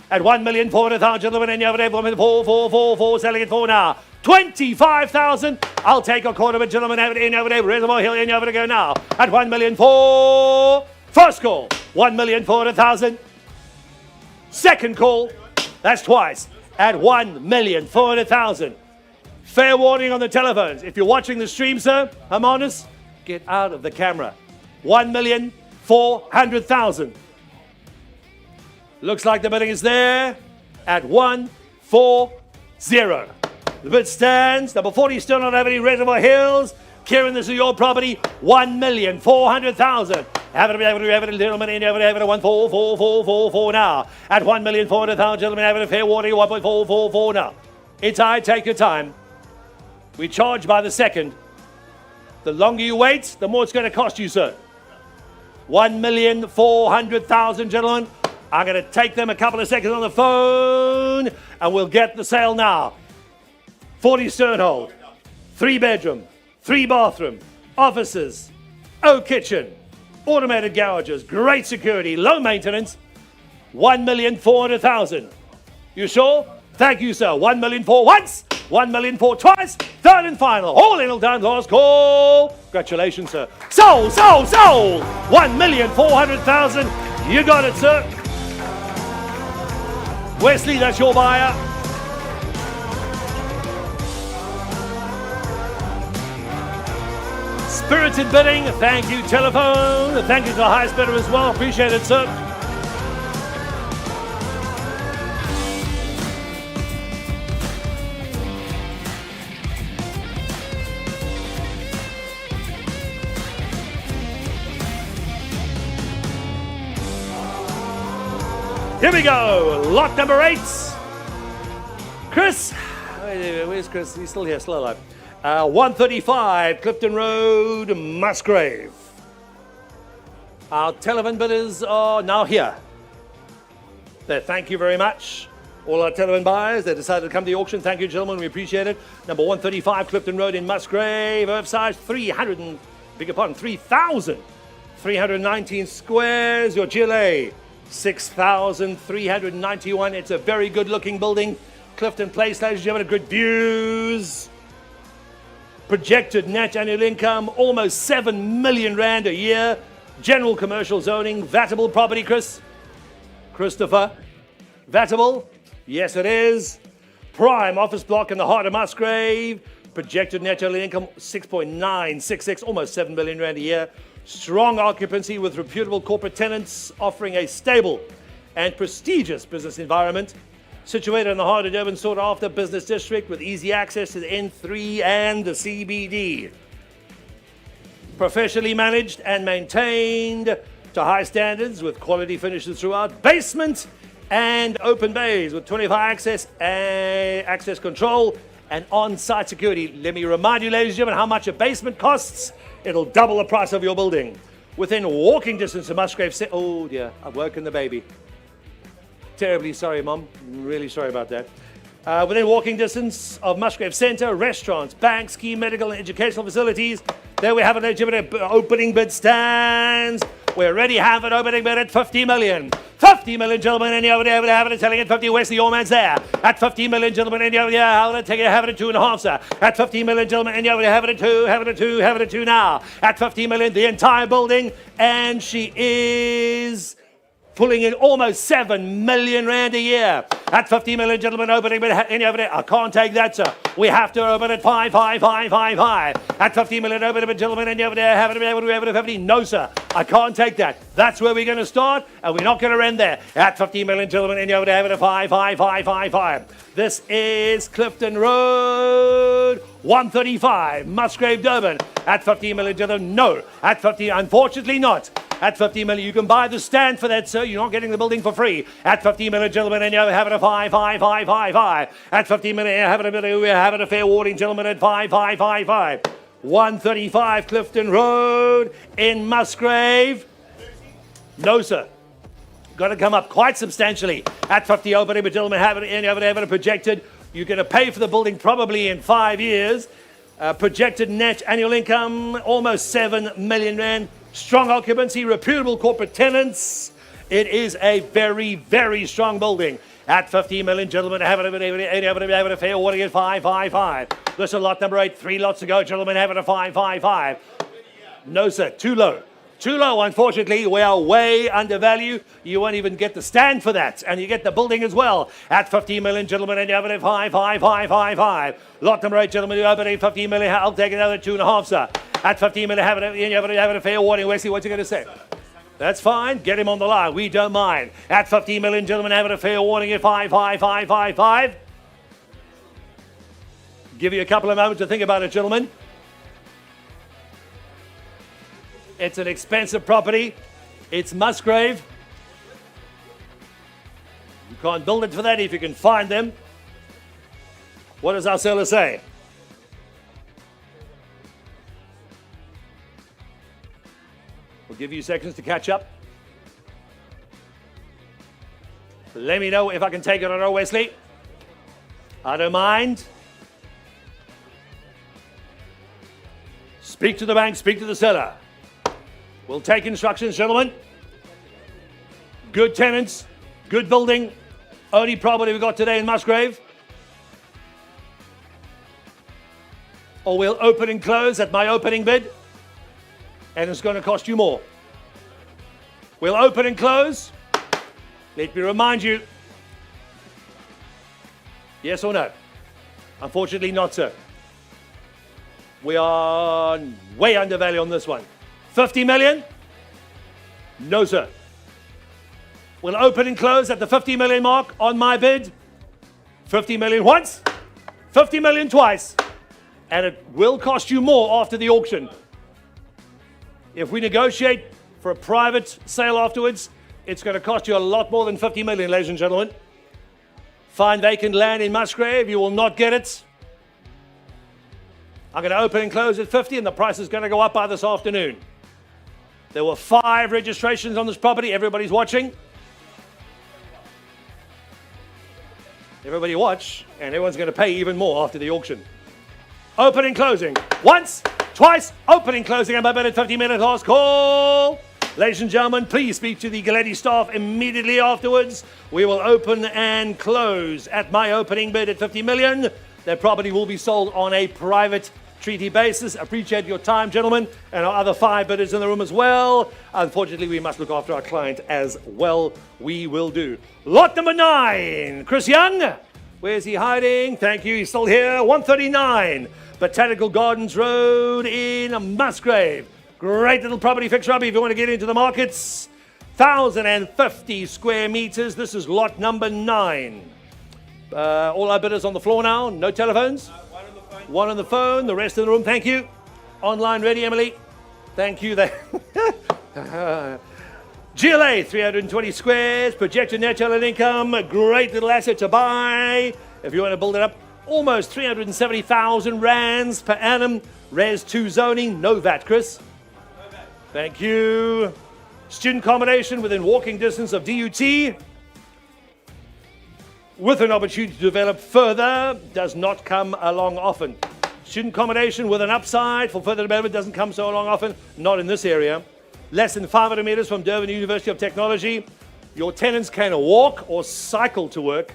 At 1,400,000, gentlemen, and you have it at 1,444, selling it for now. 25,000. I'll take a quarter of it, gentlemen. Have it, and you have it at Reservoir Hill, and you have it to go now. At 1,400,000. First call. 1,400,000. Second call. That's twice. At 1,400,000. Fair warning on the telephones. If you're watching the stream, sir, I'm honest, get out of the camera. 1,400,000. Looks like the bidding is there at 140. The bid stands. Number 40, still not having any Reservoir Hills. Kieran, this is your property. 1,400,000. Have it, gentlemen, and have it at 14444 now. At 1,400,000, gentlemen, have it a fair warning. 1.444 now. It's high. Take your time. We charge by the second. The longer you wait, the more it's going to cost you, sir. 1,400,000, gentlemen. I'm going to take them a couple of seconds on the phone, and we'll get the sale now. 40 Sternhold, 3 bedroom, 3 bathroom, offices, oak kitchen, automated garages, great security, low maintenance. 1,400,000. You sure? Thank you, sir. 1,400,000 once, 1,400,000 twice, third and final. All in all time, last call. Congratulations, sir. Sold. 1,400,000. You got it, sir. Wesley, that's your buyer. spirited bidding. Thank you, telephone. Thank you to the highest bidder as well. Appreciate it, sir. Here we go. Lot number 8. Chris. Where's Chris? He's still here, still alive. 135 Clifton Road, Musgrave. Our telephone bidders are now here. There, thank you very much. All our telephone buyers, they decided to come to the auction. Thank you, gentlemen. We appreciate it. Number 135 Clifton Road in Musgrave. Earth size 3,319 squares. Your GLA 6,391. It's a very good looking building. Clifton Place, ladies and gentlemen, good views. Projected net annual income, almost 7 million rand a year. General commercial zoning, vatable property, Christopher. Vatable? Yes, it is. Prime office block in the heart of Musgrave. Projected net annual income, 6.966, almost 7 million rand a year. Strong occupancy with reputable corporate tenants offering a stable and prestigious business environment. Situated in the heart of Durban, sought after business district with easy access to the N3 and the CBD. Professionally managed and maintained to high standards with quality finishes throughout. Basement and open bays with 25 access control and on-site security. Let me remind you, ladies and gentlemen, how much a basement costs. It'll double the price of your building. Within walking distance of Musgrave. Oh dear, I've woken the baby. Terribly sorry, Mom. Really sorry about that. Within walking distance of Musgrave Centre, restaurants, banks, key medical and educational facilities. There we have it, opening bid stands. We already have an opening bid at 50 million. 50 million, gentlemen, and you're having it selling at 50. Wesley, your man's there. At 50 million, gentlemen, and you're having it at 2.5, sir. At 50 million, gentlemen, and you're having it at 2 now. At 50 million, the entire building, and she is pulling in almost 7 million rand a year. At 50 million, gentlemen, opening bid. I can't take that, sir. We have to open at 5. At 50 million, opening bid, gentlemen, and you have it at 50. No, sir. I can't take that. That's where we're going to start, and we're not going to end there. At 50 million, gentlemen, and you have it at 5. This is Clifton Road, 135, Musgrave, Durban. At 50 million, gentlemen, no. At 50, unfortunately not. At 50 million, you can buy the stand for that, sir. You're not getting the building for free. At 50 million, gentlemen, and you have it at 5. At 50 million, you have it a fair warning, gentlemen, at 5. 135 Clifton Road in Musgrave. No, sir. Got to come up quite substantially. At 50 opening, but gentlemen, have it projected. You're going to pay for the building probably in 5 years. Projected net annual income, almost 7 million rand. Strong occupancy, reputable corporate tenants. It is a very, very strong building. At 15 million, gentlemen, have it a fair warning at 5. This is lot number 8. 3 lots to go, gentlemen, have it at 5. No, sir, too low. Too low, unfortunately. We are way undervalued. You won't even get the stand for that. And you get the building as well. At 15 million, gentlemen, and you have it at 5. Lot number 8, gentlemen, you have it at 15 million. I'll take another 2.5, sir. At 15 million, have it a fair warning. Wesley, what's he going to say? That's fine. Get him on the line. We don't mind. At 15 million, gentlemen, have it a fair warning at 5. Give you a couple of moments to think about it, gentlemen. It's an expensive property. It's Musgrave. You can't build it for that if you can find them. What does our seller say? We'll give you seconds to catch up. Let me know if I can take it or not, Wesley. I don't mind. Speak to the bank, speak to the seller. We'll take instructions, gentlemen. Good tenants, good building. Only property we got today in Musgrave. Or we'll open and close at my opening bid. And it's going to cost you more. We'll open and close. Let me remind you. Yes or no? Unfortunately not, sir. We are way under value on this one. 50 million? No, sir. We'll open and close at the 50 million mark on my bid. 50 million once, 50 million twice, and it will cost you more after the auction. If we negotiate for a private sale afterwards, it's going to cost you a lot more than 50 million, ladies and gentlemen. Find vacant land in Musgrave, you will not get it. I'm going to open and close at 50, and the price is going to go up by this afternoon. There were 5 registrations on this property. Everybody's watching. Everybody watch, and everyone's going to pay even more after the auction. Opening, closing. Once, twice, opening, closing. I'm about at 50-minute last call. Ladies and gentlemen, please speak to the Galetti staff immediately afterwards. We will open and close at my opening bid at 50 million. Their property will be sold on a private treaty basis. Appreciate your time, gentlemen, and our other 5 bidders in the room as well. Unfortunately, we must look after our client as well. We will do. Lot number 9, Chris Young. Where's he hiding? Thank you, he's still here. 139, Botanical Gardens Road in Musgrave. Great little property fixer-up if you want to get into the markets. 1,050 square meters. This is lot number 9. All our bidders on the floor now. No telephones? One on the phone. The rest in the room. Thank you. Online ready, Emily. Thank you. GLA, 320 squares. Projected net rental income. A great little asset to buy. If you want to build it up, almost 370,000 rands per annum. Res 2 zoning. No VAT, Chris. No VAT. Thank you. Student accommodation within walking distance of DUT. With an opportunity to develop further, does not come along often. Student accommodation with an upside for further development doesn't come so along often, not in this area. Less than 500 meters from Durban University of Technology. Your tenants can walk or cycle to work.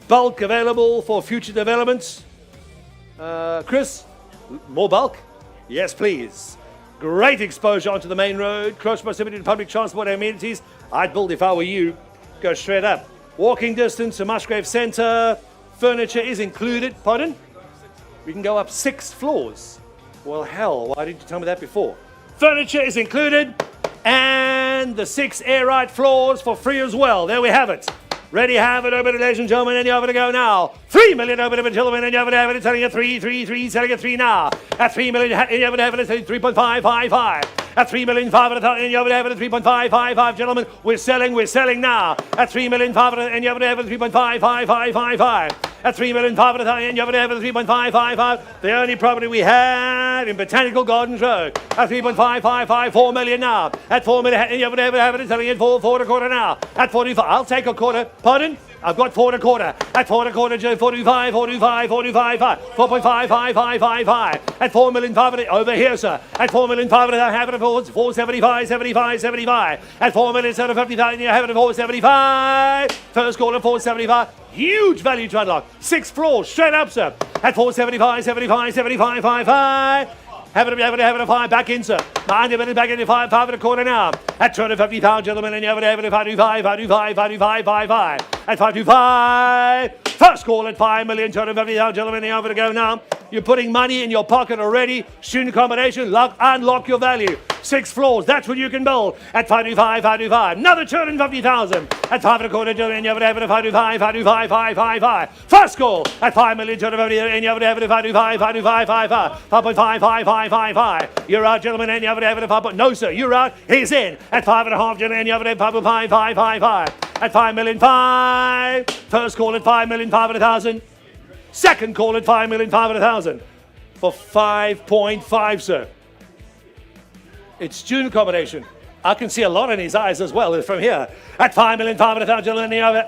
Bulk available for future developments. Chris, more bulk? Yes, please. Great exposure onto the main road, close proximity to public transport and amenities. I'd build if I were you. Go straight up. Walking distance to Musgrave Centre. Furniture is included. Pardon? We can go up 6 floors. Well, hell, why didn't you tell me that before? Furniture is included. And the 6 air ride floors for free as well. There we have it. Ready, have it, open it, ladies and gentlemen, and you have it to go now. 3 million, open it, gentlemen, and you have it, selling at 3, selling at 3 now. At 3 million, and you have it, selling 3.555. At 3,500,000, and you have it at 3.555, gentlemen. We're selling now. At 3,500,000, and you have it at 3.55555. At 3,500,000, and you have it at 3.555. The only property we had in Botanical Gardens Road. At 3.555, 4 million now. At 4 million, and you have it, selling at 4 and a quarter now. At 45, I'll take a quarter. Pardon? I've got 4 and a quarter. At 4 and a quarter, 45, 4.555. At 4 million, 500, over here, sir. At 4 million, 500, I have it at 475. At 4 million, 750,000, you have it at 475. First call at 475. Huge value to unlock. 6 floors, straight up, sir. At 475, 55. Have it a 5, back in, sir. Behind you, back in 5 and a quarter now. At 250,000, gentlemen, and you have it at 525. At 525. First call at 5 million, 250,000, gentlemen, and you have it to go now. You're putting money in your pocket already. Student accommodation, unlock your value. 6 floors, that's what you can build. At 525. Another 250,000. At 5 and a quarter, gentlemen, and you have it at 525. First call at 5 million, 250,000, and you have it at 5.555. You're out, gentlemen, and you have it at 5. No, sir, you're out. He's in at 5.5, gentlemen, and you have it at 5.555. At 5 million, 5. First call at 5 million, 500,000. Second call at 5 million, 500,000. For 5.5, sir. It's student accommodation. I can see a lot in his eyes as well from here. At 5 million, 500,000, gentlemen, you have it.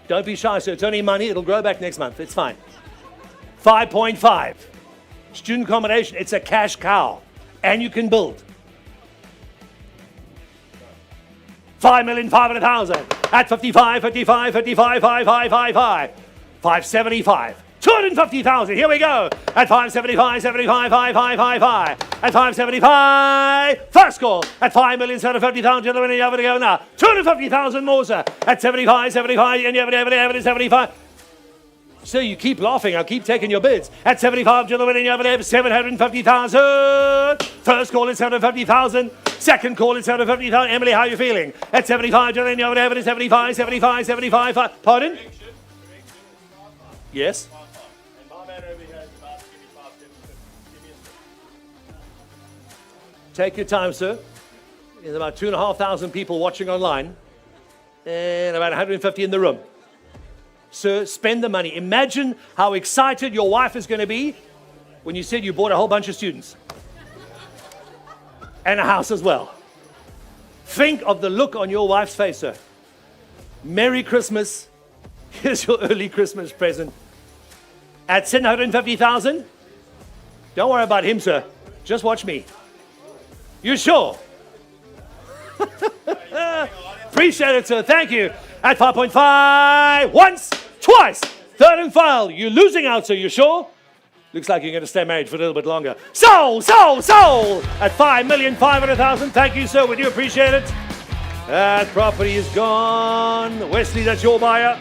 Don't be shy, sir. It's only money. It'll grow back next month. It's fine. 5.5. Student accommodation. It's a cash cow. And you can build. 5,500,000 at 55, 575. 250,000. Here we go. At 575. At 575. First call at 5,750,000. Gentlemen, you have it to go now. 250,000 more, sir. At 75, and you have it at 75. So you keep laughing, I'll keep taking your bids. At 75, gentlemen, and you have 750,000. First call is 750,000. Second call is 750,000. Emily, how are you feeling? At 75, gentlemen, you have 75, 75, 75. Pardon? Yes? Take your time, sir. There's about 2,500 people watching online and about 150 in the room. Sir, spend the money. Imagine how excited your wife is going to be when you said you bought a whole bunch of students and a house as well. Think of the look on your wife's face, sir. Merry Christmas. Here's your early Christmas present. At 750,000, don't worry about him, sir. Just watch me. You sure? Appreciate it, sir. Thank you. At 5.5, once, twice, third and final. You're losing out, sir. You sure? Looks like you're going to stay married for a little bit longer. Sold! At 5,500,000. Thank you, sir. We do appreciate it. That property is gone. Wesley, that's your buyer.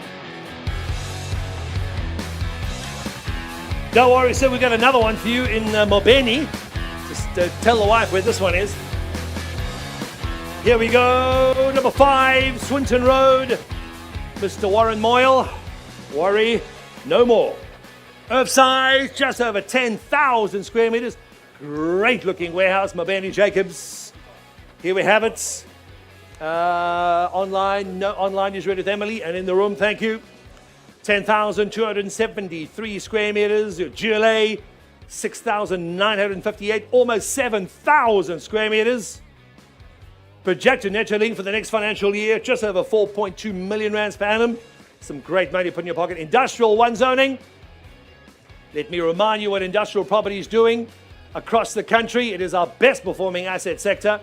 Don't worry, sir. We've got another one for you in Mobeni. Just tell the wife where this one is. Here we go. Number 5, Swinton Road. Mr. Warren Moyle. Worry no more. Earth size, just over 10,000 square meters. Great looking warehouse, Mabani Jacobs. Here we have it. Online is ready with Emily, and in the room, thank you. 10,273 square meters. GLA, 6,958, almost 7,000 square meters. Projected net link for the next financial year, just over 4.2 million rands per annum. Some great money to put in your pocket. Industrial 1 zoning. Let me remind you what industrial property is doing across the country. It is our best performing asset sector.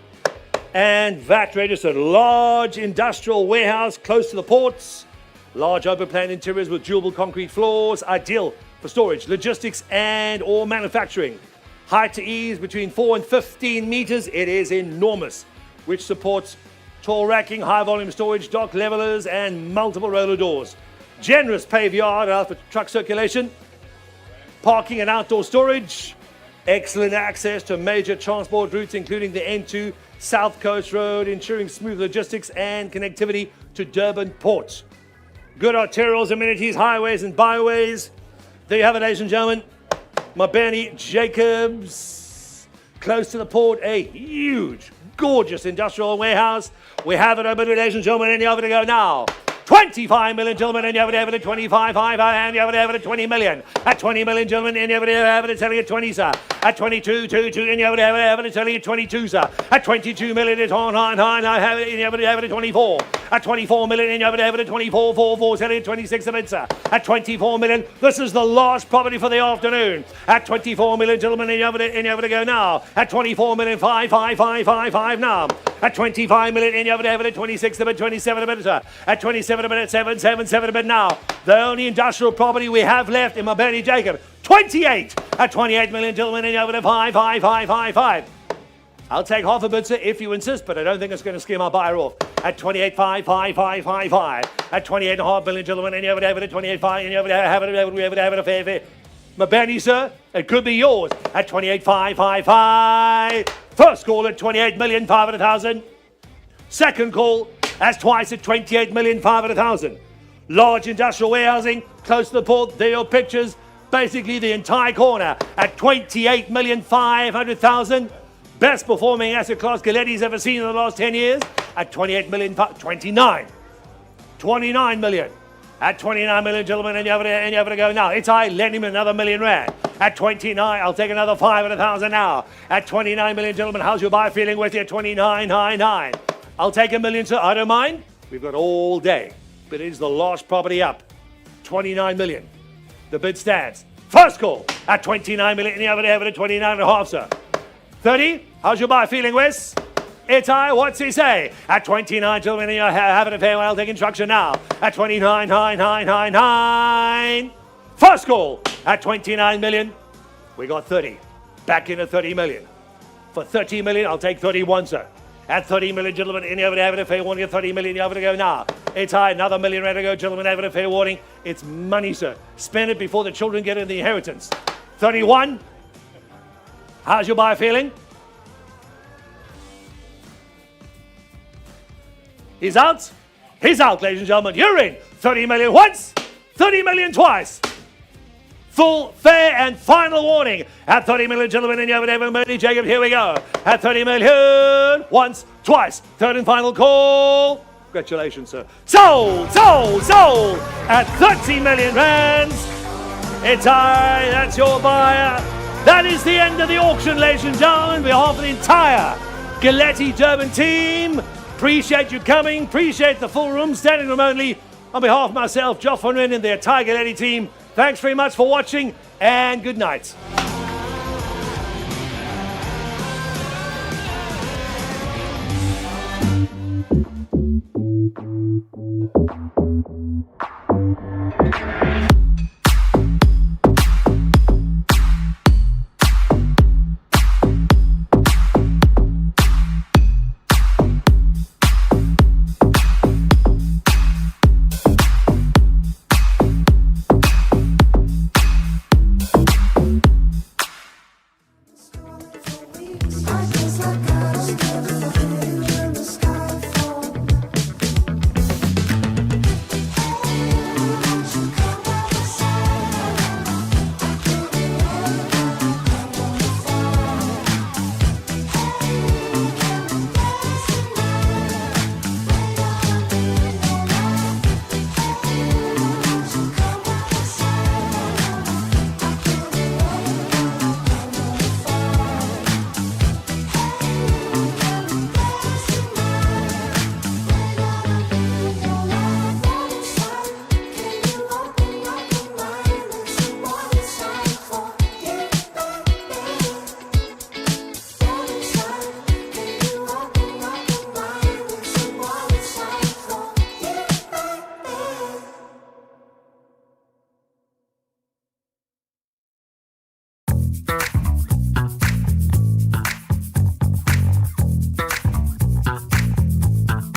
And VAT registered. Large industrial warehouse close to the ports. Large open plan interiors with durable concrete floors. Ideal for storage, logistics and or manufacturing. Height to ease between 4 and 15 meters. It is enormous, which supports tall racking, high volume storage, dock levelers, and multiple roller doors. Generous paved yard out for truck circulation, parking and outdoor storage. Excellent access to major transport routes, including the N2 South Coast Road, ensuring smooth logistics and connectivity to Durban Port. Good arterials, amenities, highways, and byways. There you have it, ladies and gentlemen. Mabani Jacobs, close to the port, a huge, gorgeous industrial warehouse. We have it open, ladies and gentlemen, and you have it to go now. 25 million, gentlemen, and you have it at 25, and you have it at 20 million. At 20 million, gentlemen, and you have it selling at 20, sir. At 22, 22, and you have it selling at 22, sir. At 22 million, it's on high, I have it, and you have it at 24. At 24 million, and you have it at 24, 4, selling at 26 a bit, sir. At 24 million, this is the last property for the afternoon. At 24 million, gentlemen, and you have it to go now. At 24 million, 5 now. At 25 million, and you have it at 26 a bit, 27 a bit, sir. At 27 a bit, 7 a bit now. The only industrial property we have left in Mabani Jacob. 28 at 28 million, gentlemen, and you have it at 5. I'll take half a bit, sir, if you insist, but I don't think it's going to scare my buyer off. At 28, 5. At 28.5 million, gentlemen, and you have it at 28.5, and you have it a fair. Mabani, sir, it could be yours. At 28.5. First call at 28,500,000. Second call as twice at 28,500,000. Large industrial warehousing close to the port. There are your pictures. Basically the entire corner at 28,500,000. Best performing asset class Galetti's ever seen in the last 10 years. At 28 million, 29 million. At 29 million, gentlemen, and you have to go now. It's I lend him another million rand. At 29, I'll take another 500,000 now. At 29 million, gentlemen, how's your buyer feeling with you? At 29.99. I'll take a million, sir. I don't mind. We've got all day. But it is the last property up. 29 million. The bid stands. First call at 29 million. And you have it at 29.5, sir. 30. How's your buyer feeling, Wes? It's I. What's he say? At 29, gentlemen, and you have it a fair. I'll take instruction now. At 29.999. First call at 29 million. We got 30. Back in at 30 million. For 30 million, I'll take 31, sir. At 30 million, gentlemen, any over to have it a fair warning. At 30 million, you over to go now. It's high, another million rand to go, gentlemen, have it a fair warning. It's money, sir. Spend it before the children get in the inheritance. 31. How's your buyer feeling? He's out. He's out, ladies and gentlemen. You're in. 30 million once, 30 million twice. Full, fair, and final warning. At 30 million, gentlemen, and you have it, Murdy Jacob. Here we go. At 30 million, once, twice. Third and final call. Congratulations, sir. Sold, sold, sold. At 30 million rands. It's high. That's your buyer. That is the end of the auction, ladies and gentlemen. On behalf of the entire Galetti Durban team, appreciate you coming. Appreciate the full room, standing room only. On behalf of myself, Joff van Ryn, and the entire Galetti team, thanks very much for watching, and good night.